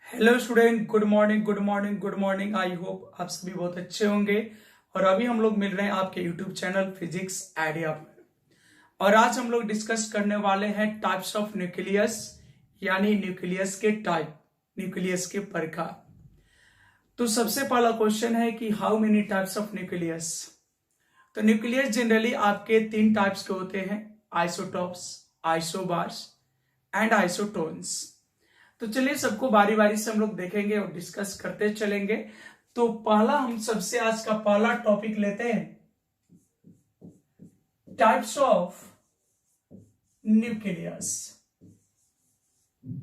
Hello student, good morning good morning good morning. I hope आप सभी बहुत अच्छे होंगे। और अभी हम लोग मिल रहे हैं आपके यूट्यूब चैनल फिजिक्स आइडिया पर। और आज हम लोग डिस्कस करने वाले हैं टाइप्स ऑफ न्यूक्लियस, यानी न्यूक्लियस के टाइप, न्यूक्लियस के प्रकार। तो सबसे पहला क्वेश्चन है कि how many types of nucleus. तो न्यूक्लियस जनरली आपके तीन टाइप्स के होते हैं, आइसोटॉप्स, आइसोबार्स एंड आइसोटोन्स। तो चलिए सबको बारी बारी से हम लोग देखेंगे और डिस्कस करते चलेंगे। तो पहला हम सबसे आज का पहला टॉपिक लेते हैं, types of nucleus.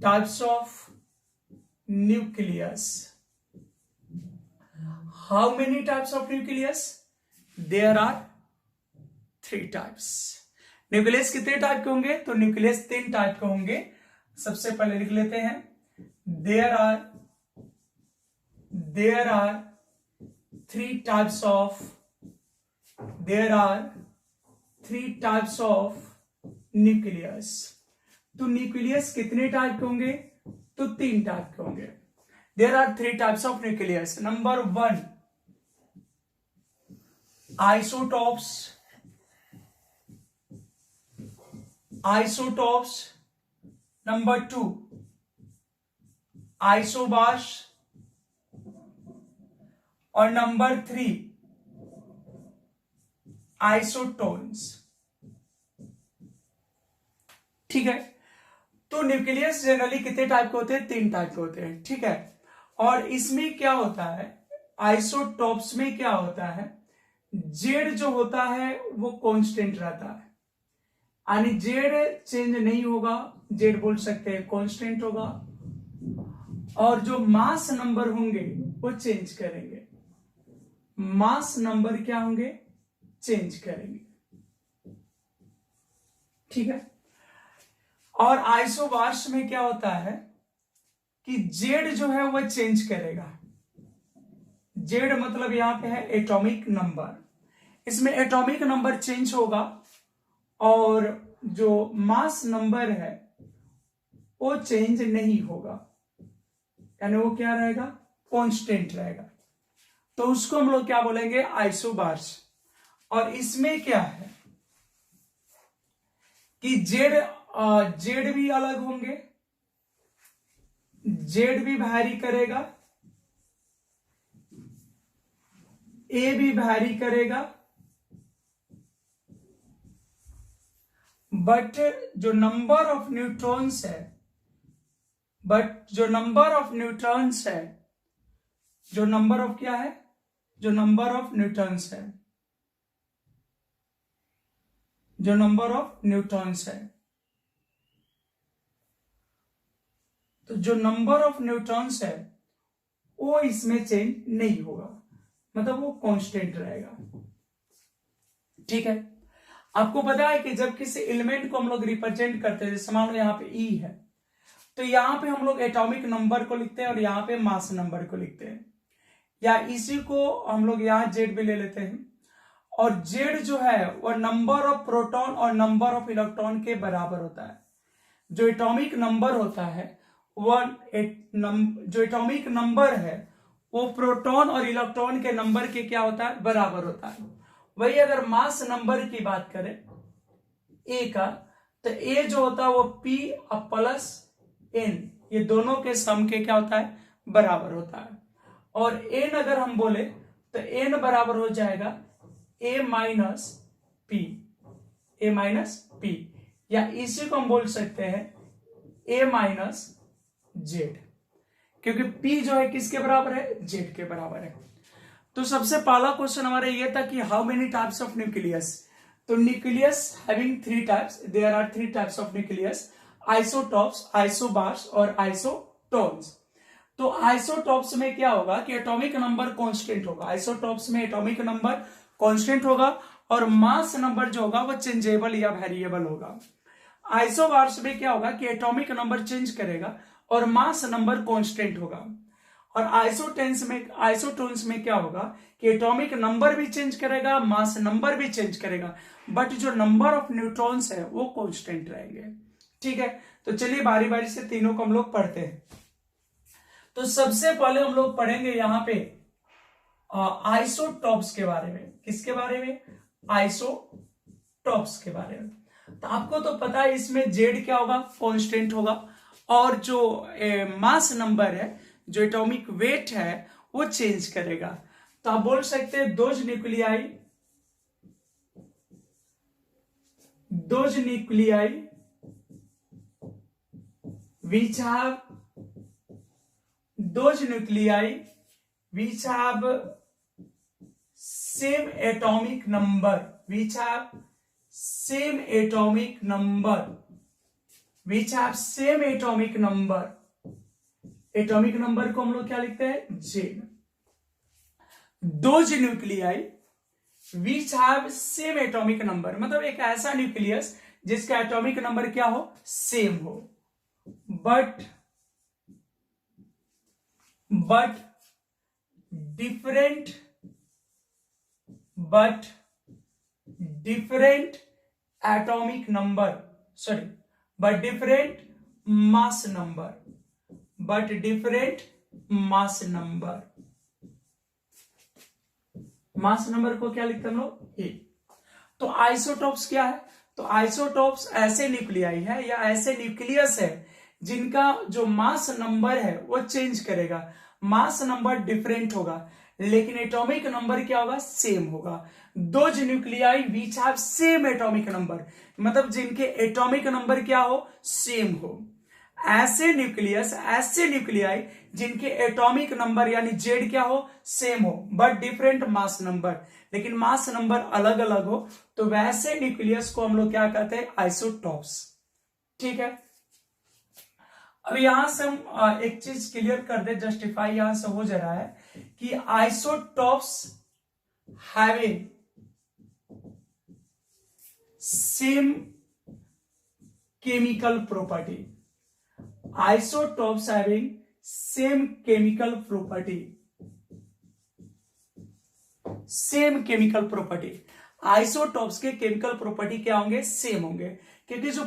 Types of nucleus. How many types of nucleus? There are 3 types. न्यूक्लियस कितने टाइप के होंगे? तो न्यूक्लियस 3 टाइप के होंगे। सबसे पहले लिख लेते हैं, there are 3 types of nucleus. तो न्यूक्लियस कितने टाइप के होंगे? तो 3 टाइप के होंगे। There are 3 types of nucleus. Number 1 isotopes. Number 2 isobars. और नंबर 3 आइसोटोन्स। ठीक है। तो न्यूक्लियस जनरली कितने टाइप के होते हैं? 3 टाइप के होते हैं। ठीक है। और इसमें क्या होता है, आइसोटॉप्स में क्या होता है, जेड जो होता है वो कांस्टेंट रहता है, यानी जेड चेंज नहीं होगा। जेड बोल सकते हैं कांस्टेंट होगा। और जो मास नंबर होंगे वो चेंज करेंगे। मास नंबर क्या होंगे? चेंज करेंगे। ठीक है। और आइसोबार्स में क्या होता है कि जेड जो है वह चेंज करेगा। जेड मतलब यहां पे है एटॉमिक नंबर। इसमें एटॉमिक नंबर चेंज होगा और जो मास नंबर है वो चेंज नहीं होगा, यानी वो क्या रहेगा? कांस्टेंट रहेगा। तो उसको हम लोग क्या बोलेंगे? आइसोबार्स। और इसमें क्या है कि जेड भी अलग होंगे, जेड भी वैरी करेगा, ए भी वैरी करेगा, बट जो नंबर ऑफ न्यूट्रॉन्स है, जो नंबर ऑफ न्यूट्रॉन्स है, जो नंबर ऑफ क्या है, जो नंबर ऑफ न्यूट्रॉन्स है, जो नंबर ऑफ न्यूट्रॉन्स है, तो जो नंबर ऑफ न्यूट्रॉन्स है वो इसमें चेंज नहीं होगा, मतलब वो कांस्टेंट रहेगा। ठीक है। आपको पता है कि जब किसी एलिमेंट को हम लोग रिप्रेजेंट करते हैं, जैसे मान लो यहाँ पे ई है, तो यहां पे हम लोग एटॉमिक नंबर को लिखते हैं और यहां पे मास नंबर को लिखते हैं, या इसी को हम लोग यहां जेड भी ले लेते हैं। और जेड जो है वह नंबर ऑफ प्रोटॉन और नंबर ऑफ इलेक्ट्रॉन के बराबर होता है। जो एटॉमिक नंबर होता है वह जो एटॉमिक नंबर है वो प्रोटॉन और इलेक्ट्रॉन के नंबर के क्या होता है? बराबर होता है। वही अगर मास नंबर की बात करें ए का, तो ए जो होता है वो पी प्लस एन, ये दोनों के सम के क्या होता है? बराबर होता है। और एन अगर हम बोले तो एन बराबर हो जाएगा ए माइनस पी, या इसी को हम बोल सकते हैं ए माइनस जेड, क्योंकि पी जो है किसके बराबर है? जेड के बराबर है। तो सबसे पहला क्वेश्चन हमारा यह था कि how many types of nucleus. तो nucleus having 3 types, there are 3 types of nucleus, isotopes, isobars और आइसोटोन्स। तो आइसोटॉप्स में क्या होगा कि एटॉमिक नंबर कांस्टेंट होगा। आइसोटॉप्स में एटॉमिक नंबर कांस्टेंट होगा और मास नंबर जो होगा वो चेंजेबल या वेरिएबल होगा। आइसोबार्स में क्या होगा कि एटॉमिक नंबर चेंज करेगा और मास नंबर कांस्टेंट होगा। और आइसोटोन्स में क्या होगा कि एटॉमिक नंबर भी चेंज करेगा, मास नंबर भी चेंज करेगा, बट जो नंबर ऑफ न्यूट्रॉन्स है वो कांस्टेंट रहेंगे। ठीक है। तो चलिए बारी बारी से तीनों को हम लोग पढ़ते हैं। तो सबसे पहले हम लोग पढ़ेंगे यहां पे आइसोटॉप्स के बारे में। किसके बारे में? आइसोटॉप्स के बारे में। तो आपको तो पता है इसमें जेड क्या होगा? कांस्टेंट होगा, और जो मास नंबर है, जो एटॉमिक वेट है, वो चेंज करेगा। तो आप बोल सकते हैं those nuclei which have same atomic number, atomic number को हम लोग क्या लिखते हैं? Z. Those nuclei which have same atomic number, मतलब एक ऐसा न्यूक्लियस जिसका एटॉमिक नंबर क्या हो? सेम हो, but different atomic number, sorry, but different mass number, mass number को क्या लिखते हैं हम लोग? ए। तो आइसोटॉप्स क्या है? तो आइसोटॉप्स ऐसे न्यूक्लियाई है या ऐसे न्यूक्लियस है जिनका जो मास नंबर है वो चेंज करेगा। मास नंबर डिफरेंट होगा, लेकिन एटॉमिक नंबर क्या होगा? सेम होगा। Those nuclei which have same atomic number, मतलब जिनके एटॉमिक नंबर क्या हो? सेम हो। ऐसे न्यूक्लियाई जिनके एटॉमिक नंबर यानी जेड क्या हो? सेम हो, बट डिफरेंट मास नंबर, लेकिन मास नंबर अलग अलग हो, तो वैसे न्यूक्लियस को हम लोग क्या कहते हैं? आइसोटॉप्स। ठीक है, अब यहां से हम एक चीज क्लियर कर दे, जस्टिफाई यहां से हो जा रहा है कि isotopes having same chemical property, isotopes having same chemical property, isotopes के केमिकल प्रॉपर्टी क्या होंगे? सेम होंगे, क्योंकि जो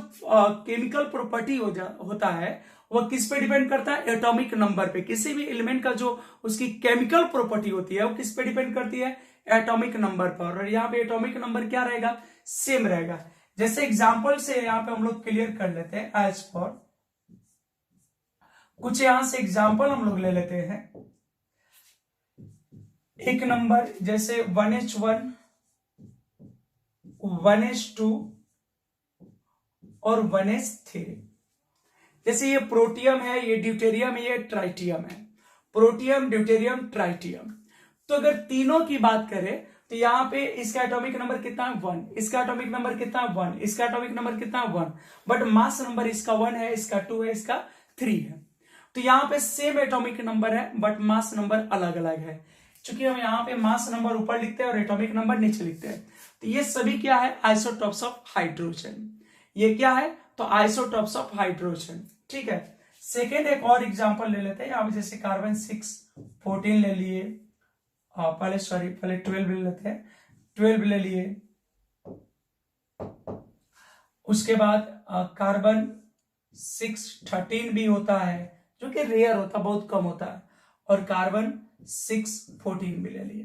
केमिकल प्रॉपर्टी होता है वह किस पे डिपेंड करता है? एटॉमिक नंबर पे। किसी भी एलिमेंट का जो उसकी केमिकल प्रॉपर्टी होती है वो किस पे डिपेंड करती है? एटॉमिक नंबर पर, और यहाँ पे एटॉमिक नंबर क्या रहेगा? सेम रहेगा। जैसे एग्जांपल से यहाँ पे हम लोग क्लियर कर लेते हैं, एज फॉर कुछ यहां से एग्जाम्पल हम लोग ले लेते हैं। एक नंबर जैसे 1H1, 1H2 और 1H3। जैसे ये प्रोटियम है, ये ड्यूटेरियम है, ये ट्राइटियम है। Protium, deuterium, tritium. तो अगर तीनों की बात करें तो यहां पे इसका एटॉमिक नंबर कितना है? 1। इसका एटॉमिक नंबर कितना है? 1। इसका एटॉमिक नंबर कितना है? 1। बट मास नंबर इसका 1 है, इसका 2 है, इसका 3 है। तो यहां पे सेम एटॉमिक नंबर है, बट मास नंबर अलग अलग है। चूंकि हम यहां पे मास नंबर ऊपर लिखते हैं और एटॉमिक नंबर नीचे लिखते हैं, तो ये सभी क्या है? Isotopes of hydrogen. ये क्या है? तो आइसोटॉप्स ऑफ हाइड्रोजन। ठीक है, सेकेंड एक और एग्जांपल ले लेते हैं। यहां पे जैसे कार्बन 6, 14 ले लिए, पहले 12 ले लेते हैं, 12 ले लिए। उसके बाद कार्बन 6, 13 भी होता है, जो कि रेयर होता, बहुत कम होता है, और कार्बन 6, 14 भी ले लिए।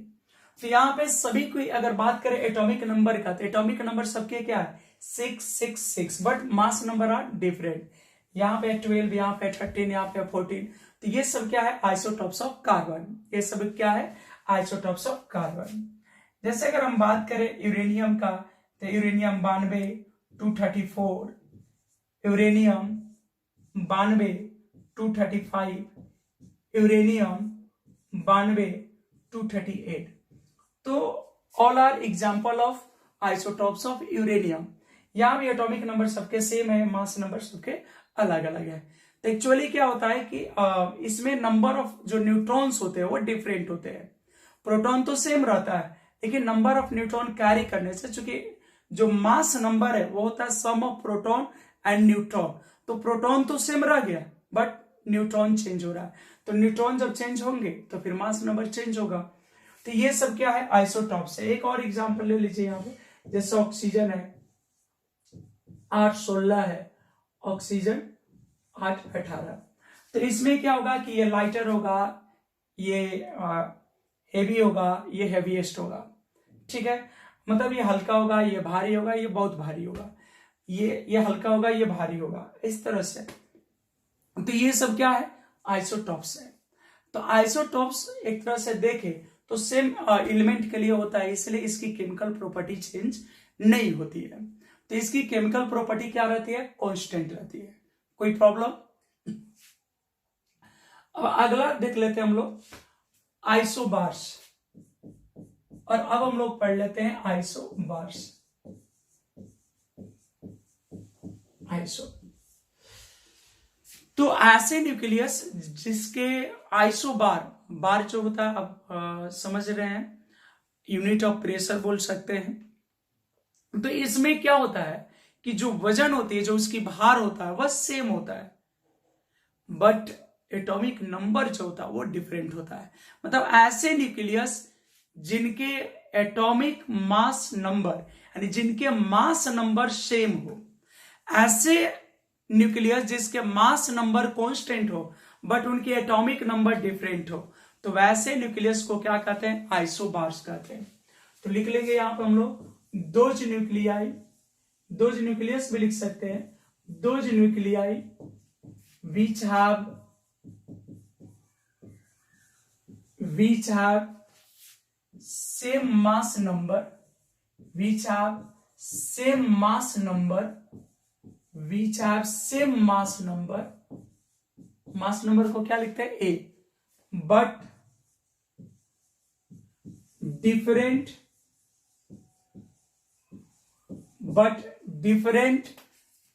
तो यहां पे सभी की अगर बात करें एटॉमिक नंबर का, तो एटॉमिक नंबर सबके क्या है? 6, 6, 6, but mass number are different. यहाँ पे 12, यहाँ पे 13, यहाँ पे 14। तो ये सब क्या है? Isotopes of carbon. ये सब क्या है? Isotopes of carbon. जैसे अगर हम बात करें यूरेनियम का, तो यूरेनियम 92, 234, यूरेनियम 92, 235, यूरेनियम 92, 238। तो all are example of isotopes of uranium. यहां भी एटॉमिक नंबर सबके सेम है, मास नंबर सबके अलग अलग है। तो एक्चुअली क्या होता है कि इसमें नंबर ऑफ जो न्यूट्रॉन्स होते हैं वो डिफरेंट होते हैं। प्रोटॉन तो सेम रहता है, लेकिन नंबर ऑफ न्यूट्रॉन कैरी करने से, चूंकि जो मास नंबर है वो होता है सम ऑफ प्रोटॉन एंड न्यूट्रॉन। तो प्रोटॉन तो सेम रह गया, बट न्यूट्रॉन चेंज हो रहा है। तो न्यूट्रॉन जब चेंज होंगे तो फिर मास नंबर चेंज होगा। तो ये सब क्या है? आइसोटॉप्स है। एक और एग्जांपल ले लीजिए यहाँ पे, जैसे ऑक्सीजन है 8, 16 है, ऑक्सीजन 8, 18। तो इसमें क्या होगा कि ये लाइटर होगा, ये हेवी होगा, ये हेवीएस्ट होगा, ठीक है। मतलब ये हल्का होगा, ये भारी होगा, ये बहुत भारी होगा, ये हल्का होगा, ये भारी होगा, इस तरह से। तो ये सब क्या है, आइसोटॉप्स है। तो आइसोटॉप्स एक तरह से देखे तो सेम एलिमेंट के लिए होता है, इसलिए इसकी केमिकल प्रॉपर्टी चेंज नहीं होती है। तो इसकी केमिकल प्रॉपर्टी क्या रहती है, कांस्टेंट रहती है। कोई प्रॉब्लम? अब अगला देख लेते हैं हम लोग, आइसोबार्स। और अब हम लोग पढ़ लेते हैं आइसोबार्स। आइसो, तो ऐसे न्यूक्लियस जिसके आइसोबार, बार जो होता है, अब समझ रहे हैं, यूनिट ऑफ प्रेशर बोल सकते हैं। तो इसमें क्या होता है कि जो वजन होती है, जो उसकी भार होता है, वह सेम होता है, बट एटॉमिक नंबर जो होता है वो डिफरेंट होता है। मतलब ऐसे न्यूक्लियस जिनके एटॉमिक मास नंबर, यानी जिनके मास नंबर सेम हो, ऐसे न्यूक्लियस जिसके मास नंबर कांस्टेंट हो बट उनके एटॉमिक नंबर डिफरेंट हो, तो वैसे न्यूक्लियस को क्या कहते हैं, आइसोबार्स कहते हैं। तो लिख लेंगे यहां पे हम लोग दोज न्यूक्लियाई, दोज न्यूक्लियस भी लिख सकते हैं, those nuclei which have same mass number, which have same mass number, which have same mass number, mass number को क्या लिखते हैं, A, but different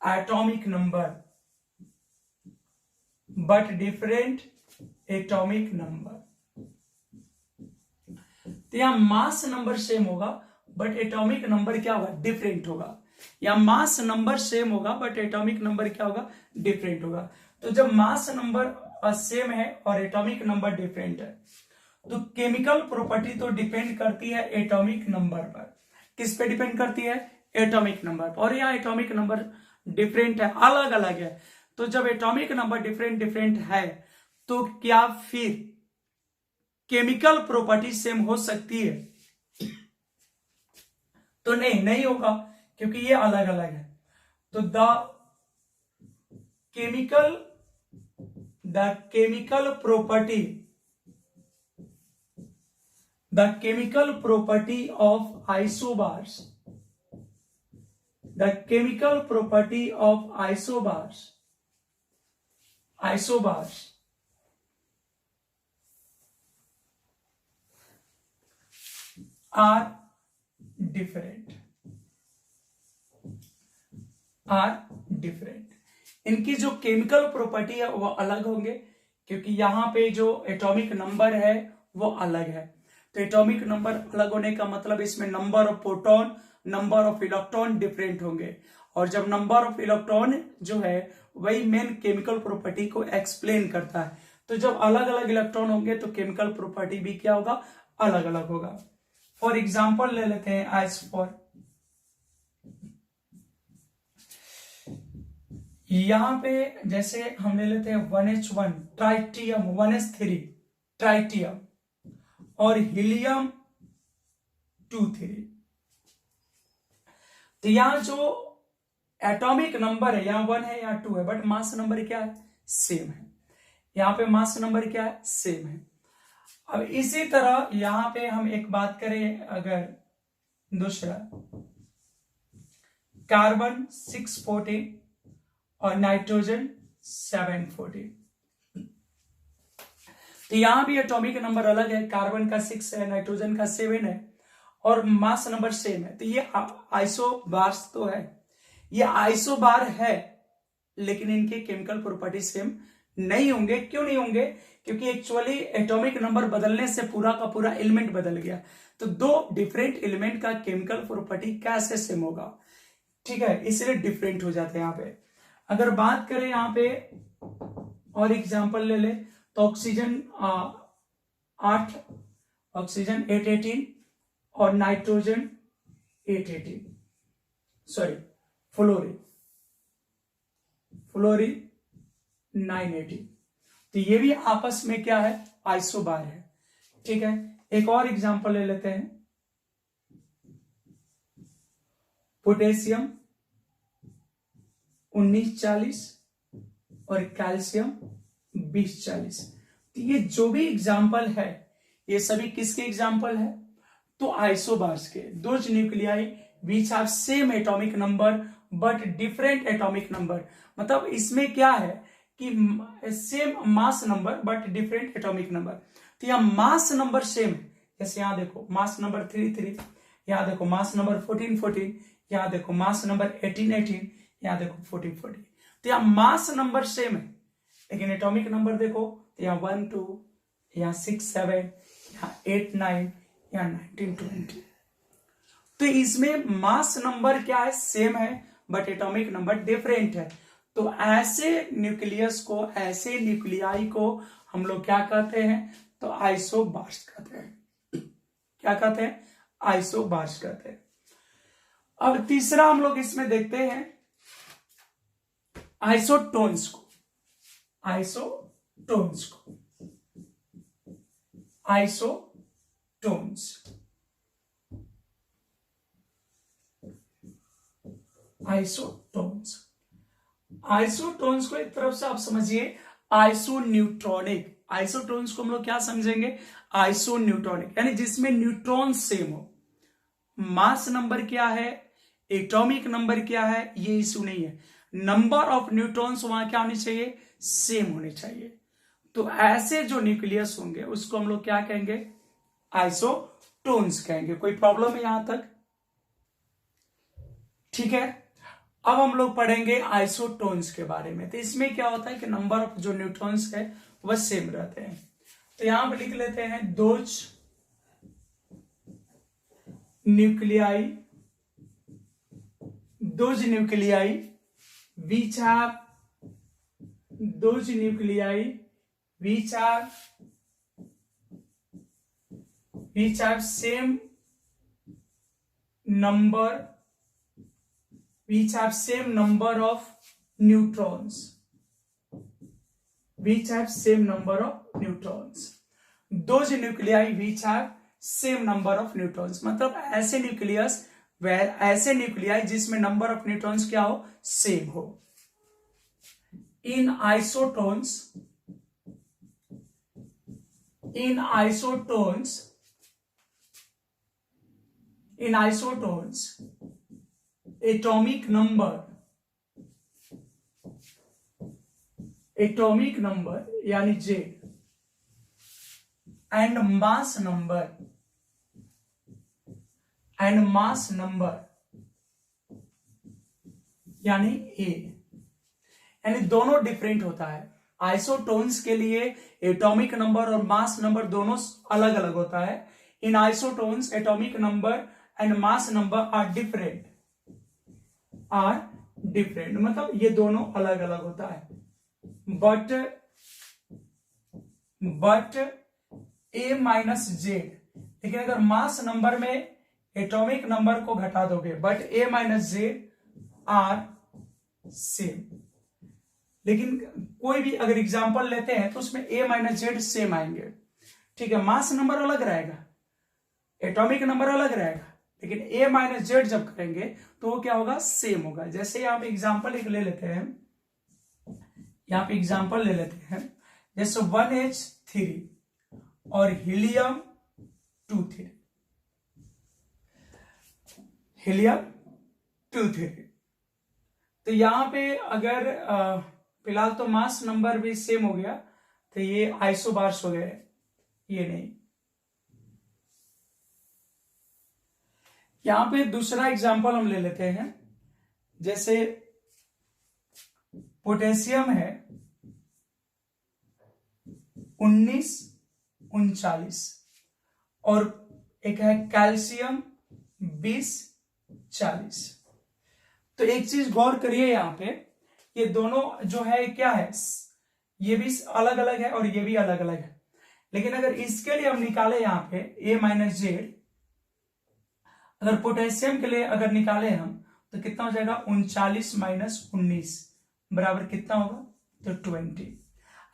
atomic number, but different atomic number. तो यहां मास नंबर सेम होगा but atomic number क्या होगा, different होगा। या मास नंबर सेम होगा बट एटॉमिक नंबर क्या होगा, डिफरेंट होगा। तो जब मास नंबर सेम है और एटॉमिक नंबर डिफरेंट है, तो केमिकल प्रॉपर्टी तो डिपेंड करती है एटॉमिक नंबर पर। किस पे डिपेंड करती है, एटॉमिक नंबर पर। और यहाँ एटॉमिक नंबर डिफरेंट है, अलग अलग है। तो जब एटॉमिक नंबर डिफरेंट है, तो क्या फिर केमिकल प्रॉपर्टी सेम हो सकती है? तो नहीं होगा, क्योंकि ये अलग अलग है। तो the chemical property of isobars, the chemical property of isobars are different, इनकी जो केमिकल प्रॉपर्टी है वो अलग होंगे, क्योंकि यहां पे जो एटॉमिक नंबर है वो अलग है। तो एटॉमिक नंबर अलग होने का मतलब इसमें number of proton, number of electron different होंगे। और जब नंबर ऑफ इलेक्ट्रॉन जो है वही मेन केमिकल प्रॉपर्टी को एक्सप्लेन करता है। तो जब अलग अलग इलेक्ट्रॉन होंगे तो केमिकल प्रॉपर्टी भी क्या होगा, अलग अलग होगा। फॉर एग्जाम्पल ले लेते हैं, एज फॉर यहां पे जैसे हम ले लेते हैं 1H1 ट्राइटियम, 1S3 ट्राइटियम और हीलियम 2,3। तो यहां जो एटॉमिक नंबर है, यहां 1 है, यहां 2 है, बट मास नंबर क्या है, सेम है। यहां पे मास नंबर क्या है, सेम है। अब इसी तरह यहां पे हम एक बात करें, अगर दूसरा कार्बन 614 और नाइट्रोजन 714, तो यहां भी एटॉमिक नंबर अलग है, कार्बन का 6 है, नाइट्रोजन का 7 है और मास नंबर सेम है। तो ये आइसोबार्स तो है, ये आइसोबार है, लेकिन इनके केमिकल प्रॉपर्टी सेम नहीं होंगे। क्यों नहीं होंगे, क्योंकि एक्चुअली एटॉमिक नंबर बदलने से पूरा का पूरा एलिमेंट बदल गया। तो दो डिफरेंट एलिमेंट का केमिकल प्रॉपर्टी कैसे सेम होगा, ठीक है, इसलिए डिफरेंट हो जाते हैं। यहां पे अगर बात करें यहां पे और एग्जांपल ले ले, तो ऑक्सीजन 8, ऑक्सीजन 818 और नाइट्रोजन 818, सॉरी फ्लोरीन 980। तो ये भी आपस में क्या है, आइसोबार है। ठीक है, एक और एग्जांपल ले लेते हैं। पोटेशियम 1940 और कैल्शियम 2040। तो ये जो भी एग्जांपल है ये सभी किसके एग्जांपल है, तो आइसोबार्स के। Those nuclei which have same atomic number but different atomic number. मतलब इसमें क्या है कि same mass number but different atomic number. तो यह मास नंबर सेम है, जैसे यहां देखो मास नंबर 33, यहां देखो मास नंबर 14, यहां देखो मास नंबर 18, यहां देखो 14। तो यहां मास नंबर सेम है, लेकिन एटॉमिक नंबर देखो, यहाँ 1 2, यहाँ 6 7, यहाँ 8 9, यहाँ 19 20। तो इसमें मास नंबर क्या है, सेम है, बट एटॉमिक नंबर डिफरेंट है। तो ऐसे न्यूक्लियस को, ऐसे न्यूक्लियाई को हम लोग क्या कहते हैं, तो आइसोबार्स कहते हैं। क्या कहते हैं, आइसोबार्स कहते हैं। अब तीसरा हम लोग इसमें देखते हैं आइसोटोन्स को। आइसोटोन्स आइसोटोन्स को एक तरफ से आप समझिए आइसोन्यूट्रॉनिक। आइसोटोन्स को हम लोग क्या समझेंगे, आइसोन्यूट्रॉनिक, यानी जिसमें न्यूट्रॉन सेम हो। मास नंबर क्या है, एटॉमिक नंबर क्या है, ये इशू नहीं है। नंबर ऑफ न्यूट्रॉन्स वहां क्या होनी चाहिए, सेम होने चाहिए। तो ऐसे जो न्यूक्लियस होंगे उसको हम लोग क्या कहेंगे, आइसोटोन्स कहेंगे। कोई प्रॉब्लम है यहां तक, ठीक है। अब हम लोग पढ़ेंगे आइसोटोन्स के बारे में। तो इसमें क्या होता है कि नंबर ऑफ जो न्यूट्रॉन्स है वह सेम रहते हैं। तो यहां पर लिख लेते हैं those nuclei which have same number of neutrons, those nuclei which have same number of neutrons। मतलब ऐसे न्यूक्लियस, ऐसे न्यूक्लियाई जिसमें नंबर ऑफ न्यूट्रॉन्स क्या हो, सेम हो। इन आइसोटोन्स एटॉमिक नंबर यानी J एंड मास नंबर यानी A, यानी दोनों डिफरेंट होता है। आइसोटोन्स के लिए एटॉमिक नंबर और मास नंबर दोनों अलग अलग होता है। In isotones atomic number and mass number are different, मतलब ये दोनों अलग अलग होता है। बट A माइनस जेड, लेकिन अगर मास नंबर में एटॉमिक नंबर को घटा दोगे, but A minus Z are same. लेकिन कोई भी अगर एग्जांपल लेते हैं तो उसमें A माइनस जेड सेम आएंगे, ठीक है। मास नंबर अलग रहेगा, एटॉमिक नंबर अलग रहेगा, लेकिन A माइनस जेड जब करेंगे तो वो क्या होगा, सेम होगा। जैसे यहाँ पे एग्जांपल एक ले लेते हैं, जैसे 1H3 और हीलियम 2 3। तो यहां पे अगर फिलहाल तो मास नंबर भी सेम हो गया, तो ये आइसोबार्स हो गए, ये नहीं। यहां पे दूसरा एग्जांपल हम ले लेते हैं, जैसे पोटेशियम है 1939 और एक है कैल्शियम 2040। तो एक चीज गौर करिए, यहां पे ये दोनों जो है क्या है, ये भी अलग अलग है और ये भी अलग अलग है। लेकिन अगर इसके लिए हम निकाले यहां पे A माइनस जेड, अगर पोटेशियम के लिए अगर निकाले हम तो कितना हो जाएगा, 39 माइनस 19 बराबर कितना होगा, तो 20।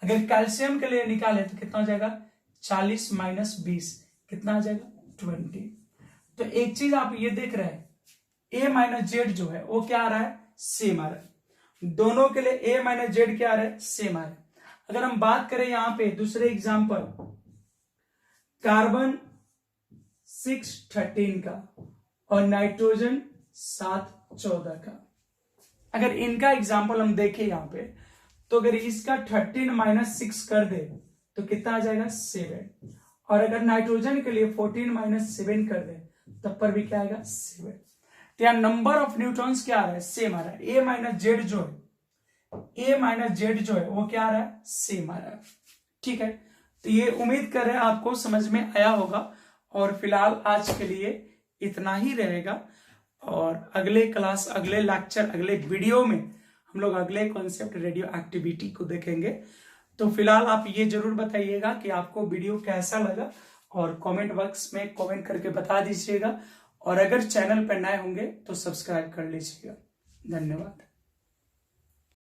अगर कैल्शियम के लिए निकाले तो कितना हो जाएगा 40 माइनस 20 कितना आ जाएगा 20। तो एक चीज आप ये देख रहे हैं ए माइनस जेड जो है वो क्या आ रहा है सेम आ रहा है, दोनों के लिए ए माइनस जेड क्या आ रहा है सेम आ रहा है। अगर हम बात करें यहां पे दूसरे एग्जांपल कार्बन 613 का और नाइट्रोजन 714 का, अगर इनका एग्जांपल हम देखें यहां पे तो अगर इसका 13 माइनस 6 कर दे तो कितना आ जाएगा 7, और अगर नाइट्रोजन के लिए 14 माइनस 7 कर दे तब पर भी क्या आएगा 7। तो यहाँ नंबर ऑफ न्यूट्रॉन्स क्या आ रहा है सेम आ रहा है, ए माइनस जेड जो है वो क्या आ रहा है सेम आ रहा है। ठीक है, तो ये उम्मीद कर रहे हैं आपको समझ में आया होगा, और फिलहाल आज के लिए इतना ही रहेगा, और अगले क्लास अगले लेक्चर अगले वीडियो में हम लोग अगले कॉन्सेप्ट रेडियो एक्टिविटी को देखेंगे। तो फिलहाल आप ये जरूर बताइएगा कि आपको वीडियो कैसा लगा, और कमेंट बॉक्स में कमेंट करके बता दीजिएगा, और अगर चैनल पर नए होंगे तो सब्सक्राइब कर लीजिएगा। धन्यवाद।